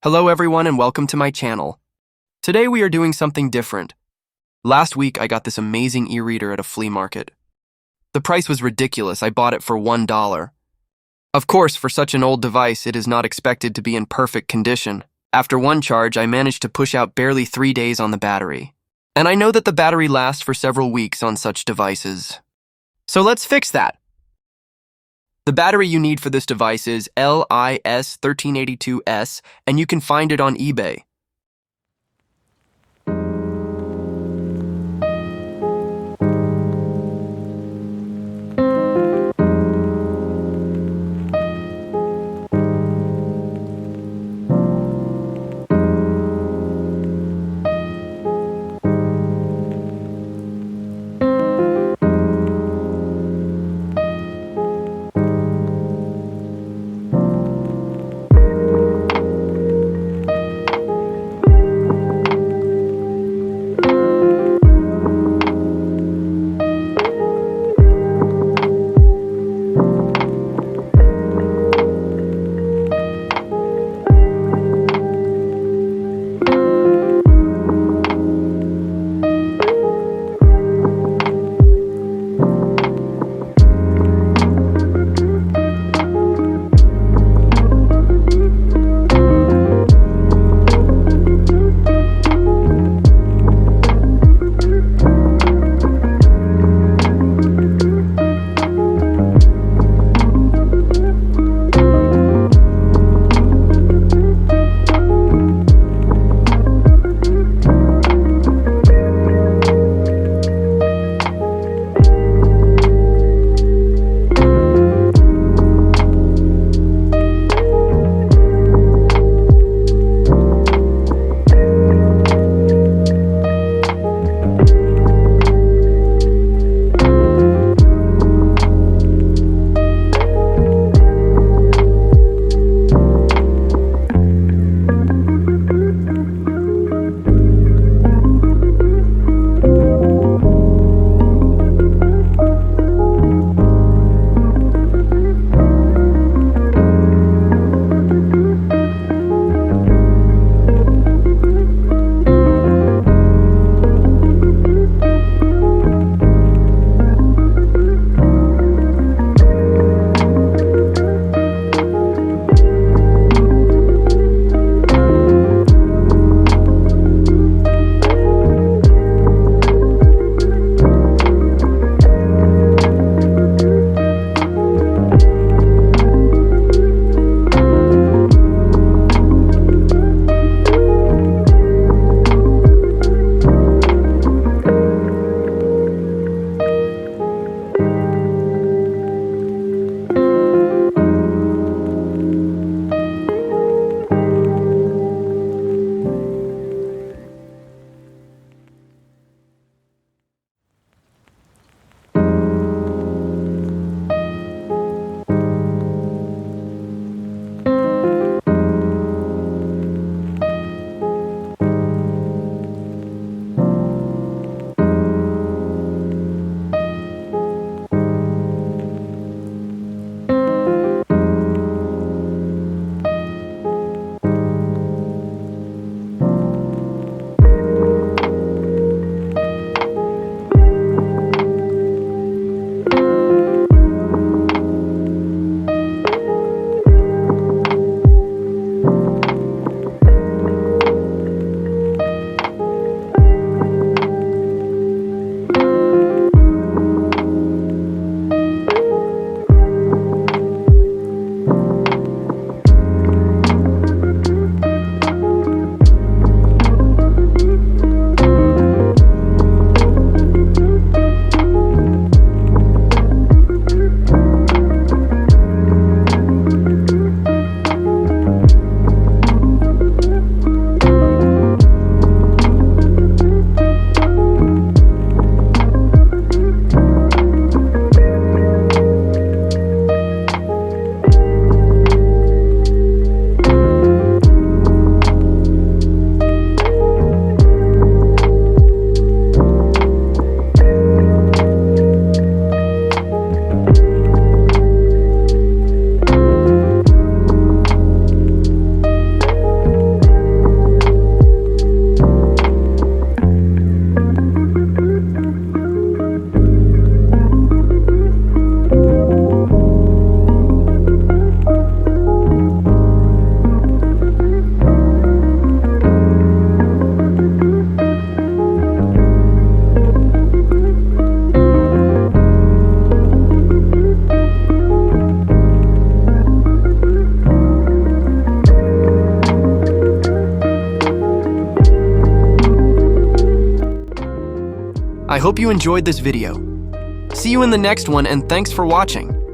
Hello everyone and welcome to my channel. Today we are doing something different. Last week I got this amazing e-reader at a flea market. The price was ridiculous. I bought it for $1. Of course, for such an old device, it is not expected to be in perfect condition. After one charge, I managed to push out barely 3 days on the battery. And I know that the battery lasts for several weeks on such devices. So let's fix that. The battery you need for this device is LIS1382S, and you can find it on eBay. hope you enjoyed this video. See you in the next one, and thanks for watching.